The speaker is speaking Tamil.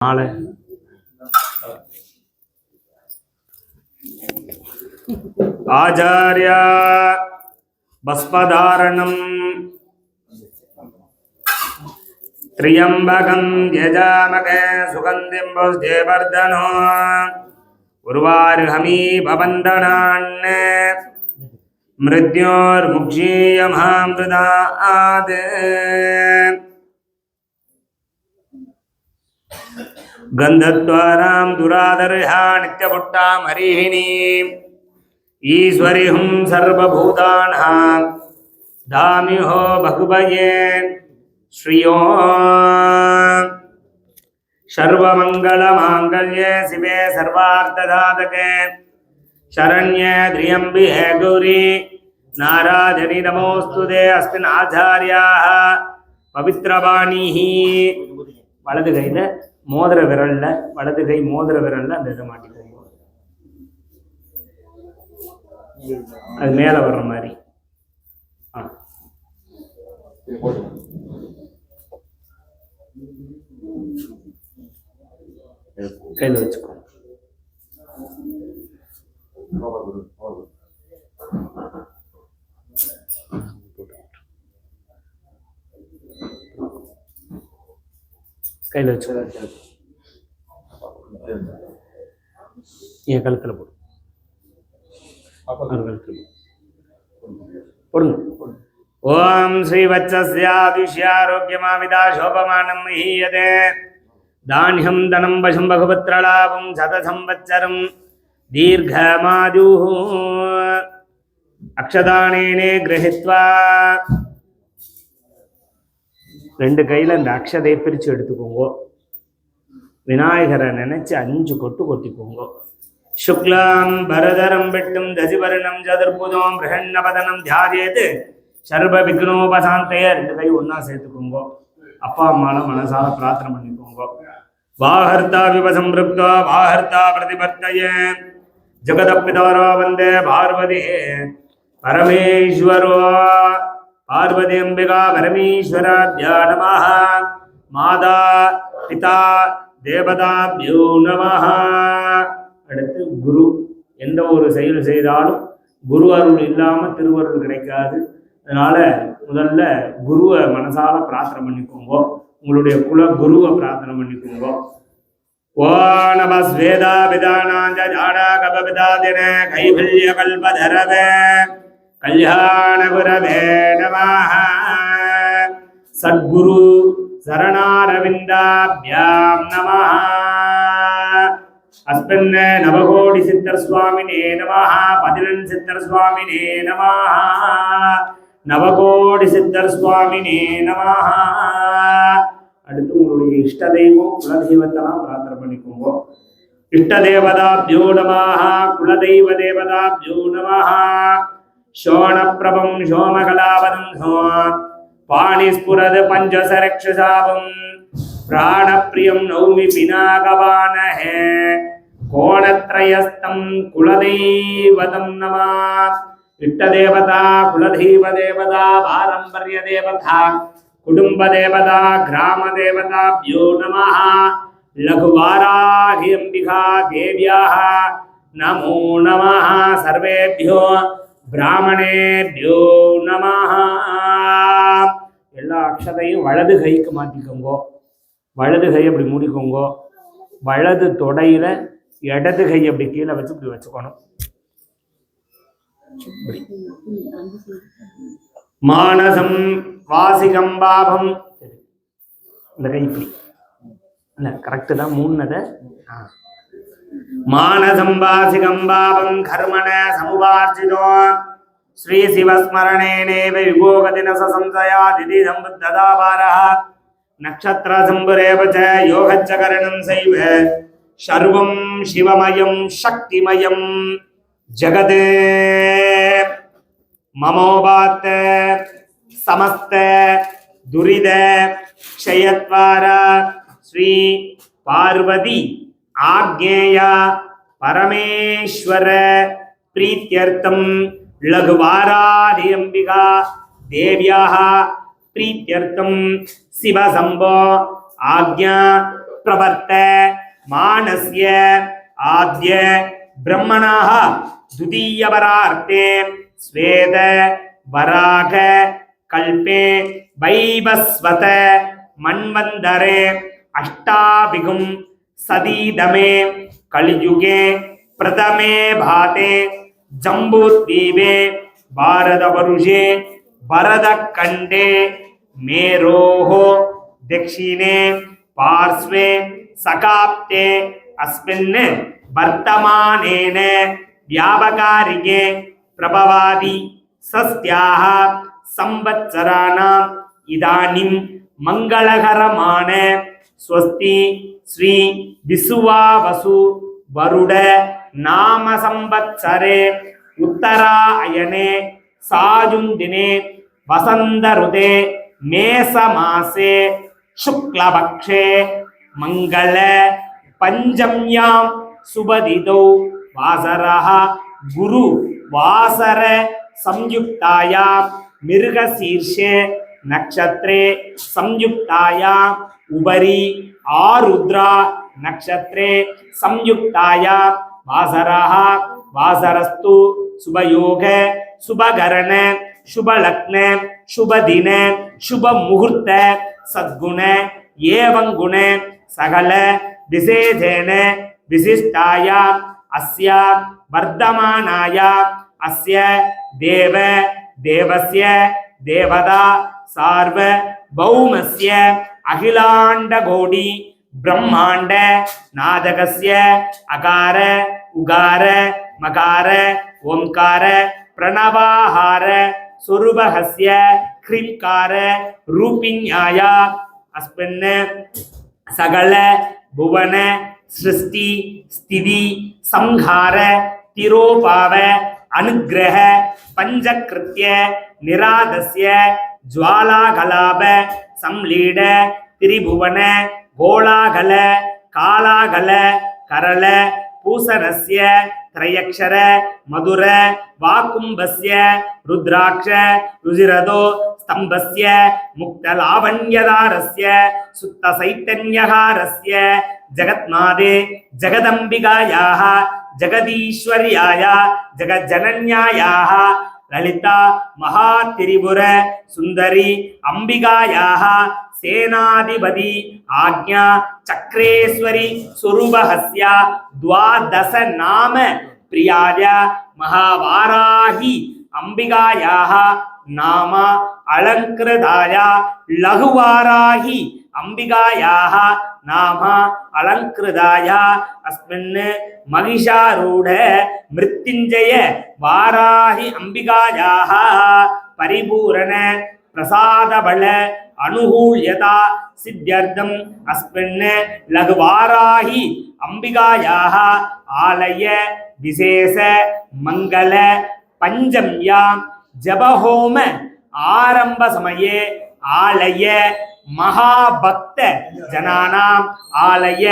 நாளை ஆச்சார்ய பஸ்மதாரணம் த்ரியம்பகம் யஜாமகே சுகந்திம் புஷ்டிவர்தனோ உர்வாருஹமி பவந்தனான் மிருத்யோர்முக்ஷீயமாம்ருதாத் गंधद्वारां दुरादर्हा नित्यपुट्टां हरिहिणीं ईश्वरिहुं सर्वभूतानां दामिहो भगवये श्रियो सर्वमङ्गलमाङ्गल्ये शिवे सर्वार्थसाधके शरण्ये त्र्यम्बिके गौरी नारायणी नमोस्तुते अस्मिन् आचार्याः पवित्रवाणीः वलது கையில மோதிர விரல்ல வலது கை மோதிர விரல்ல அந்த இதை மாட்டிக்கோங்க. அது மேல வர்ற மாதிரி கையில வச்சுக்கோ. கையில் வச்சு என் கழுத்தில் போடு, கழுத்தில் போடுங்க. ஓம் ஸ்ரீ வத்சஸ்யாதிஷ்யாரோக்கியமாவிதா சோபமானம் மஹீயதே தானியம் தனம் பசும் பகுபத்ரலாபம் சதசம்வத்சரம் தீர்க்கமாஜுः அக்ஷதானேனே கிரஹித்வா. ரெண்டு கையில் அந்த அக்ஷதையை பிரித்து எடுத்துக்கோங்க. விநாயகரை நினைச்சு 5 கொட்டு கொட்டிக்கோங்க. சுக்லாம் பரதரம் விட்டும் தசிபரணம் சதுர்புஜம் பிரகண்ணபதனம் தியாஜேது சர்வ விக்னோபசாந்தைய. 2 கை ஒன்றா சேர்த்துக்கோங்க. அப்பா அம்மாவை மனசால பிரார்த்தனை பண்ணிக்கோங்க. வாஹர்த்தா விவசம்பிருப்தோ வாஹர்த்தா பிரதிபர்த்தய ஜகதப்பிதாரோ வந்தே பார்வதி பரமேஸ்வரோ பார்வதி அம்பிகா பரமேஸ்வராத்யா நமः. மாதா பிதா தேவதாப்யோ நமः. அடுத்து குரு. எந்த ஒரு செயல் செய்தாலும் குரு அருள் இல்லாமல் திருவருள் கிடைக்காது. அதனால முதல்ல குருவை மனசால பிரார்த்தனை பண்ணிக்கோங்க. உங்களுடைய குல குருவை பிரார்த்தனை பண்ணிக்கோங்க. ஓ நம ஸ்வேதா பிதானாஞ்ச ஜாடா கபபிதாதின கைவல்ய கல்பதரவே கல்யாண குரவே நமः. சத்குரு சரணாரவிந்தாப்யாம் நமः. அஸ்மின் நவகோடி சித்தர் சுவாமினே நமः. 11 சித்தர் சுவாமினே நமः. நவகோடி சித்தர் சுவாமினே நமः. அடுத்து உங்களுடைய இஷ்ட தெய்வம் குலதெய்வத்தெல்லாம் பிரார்த்தனை பண்ணிக்கோங்க. இஷ்ட தேவதாப்யோ நமः. குலதெய்வ தேவதாப்யோ நமः. சோணப்பிரபம் சோமகலாவதம் பாணிஸ்புரது பஞ்சசரக்ஷசாபம் பிராணப்பிரியம் நௌமி பினாகவானஹே கோணத்ரயஸ்தம் குலதெய்வதம் நமः. இஷ்டதேவதா குலதெய்வ தேவதா பாரம்பரிய தேவதா குடும்ப தேவதா கிராம தேவதாப்யோ நமः. லகுவாராகி அம்பிகா தேவ்யாः நமோ நமः. சர்வேभ्यो பிராமணேபியோ நமः. எல்லா அக்ஷதையும் வலது கைக்கு மாற்றிக்கோங்க. வலது கை அப்படி மூடிக்கோங்க. வலது தொடையில இடது கை அப்படி கீழே வச்சு இப்படி வச்சுக்கணும். மானசம் வாசிகம் பாபம். இந்த கை இப்படி இல்லை, கரெக்டு தான். மூணுனதை மானசம் வாசிகம் பாபம் கர்மண சமுபார்ஜிதோ ஸ்ரீ சிவஸ்மரணேனேவ யுகோகதின சம்சயாதிதி சம்புத்ததாபாரः நக்ஷத்ர சம்புரேவ ச யோகச்ச கரணம் சைவ சர்வம் சிவமயம் சக்திமயம் ஜகதே மமோபாத்த சமஸ்த துரித க்ஷயத்வார ஸ்ரீ பார்வதி ஆக்ஞேயா பரமேஸ்வர प्रीत्यर्थम लघुवाराधि अंबिका देव्याः प्रीत्यर्थम शिव संभो आज्ञा प्रवर्त मानस्य आद्य ब्रह्मणः द्वितीयवरार्ते स्वेद वराग कल्पे वैवस्वत मन्वन्तरे अष्टाभिगुं सदीदमे कलियुगे प्रथमे भाते जम्बूद्वीपे भारतवर्षे भरतखण्डे मेरोः दक्षिणे पार्श्वे सकाप्ते अस्मिन् वर्तमानेन व्यावकारिके प्रभवादि सस्याः संवत्सराणाम् इदानीं मंगलकरमान स्वस्ति श्री विसुवावसु वरुड नाम संवत्सरे उत्तरायणे सायुंदिने वसंत ऋते मेष मासे शुक्लपक्षे मंगल पंचम्यां शुभदितौ वासरः गुरु वासर संयुक्तायां मृगशीर्षे नक्षत्रे संयुक्तायां उपरि आरुद्रा नक्षत्रे संयुक्तायां वासरः वासरस्तु शुभयोग शुभकरण शुभलग्न शुभदिन शुभमुहूर्त सद्गुण एवं गुण सकल विशेषेण विशिष्टाया अस्य वर्धमानाया अस्य देव देवस्य देवता सार्वभौमस्य अखिलाण्डकोटि ब्रह्माण्ड नादकस्य अकार उकार मकार ओंकार प्रणवाहार स्वरूपहस्य ह्रींकार रूपिण्याया अस्मिन् सकल भुवन सृष्टि स्थिति संहार तिरोपाव अनुग्रह पंचकृत्य निरादस्य ज्वालाकलाप संलीड त्रिभुवन गोलागल कालागल करल पूसनस्य त्रयक्षर मधुर वाकुंभस्य रुद्राक्ष रुजिरदो स्तंभस्य मुक्तलावण्यदारस्य सुत्तचैतन्यहारस्य जगन्माते जगदम्बिकायाः जगदीश्वर्याय जगज्जनन्यायाः ललिता महात्रिपुर सुंदरी अंबिकायाः सेनाधिपति आज्ञा चक्रेश्वरी स्वरूपहस्य द्वादश नाम प्रियाय महावाराही अंबिकायाः नाम अलंकृताय लघुवाराही अंबिकायाः नाम अलंकृताय अस्मिन् महिषारूढ मृत्युंजय वाराही अंबिकायाः परिपूर्ण प्रसाद बल अनुकूल्यता सिद्ध्यर्थम अस्मिन् लघुवाराही अंबिकायाः आलय विशेष मंगल पंचम्यां जपहोम आरंभ समये आलय महाभक्त जनानां आलय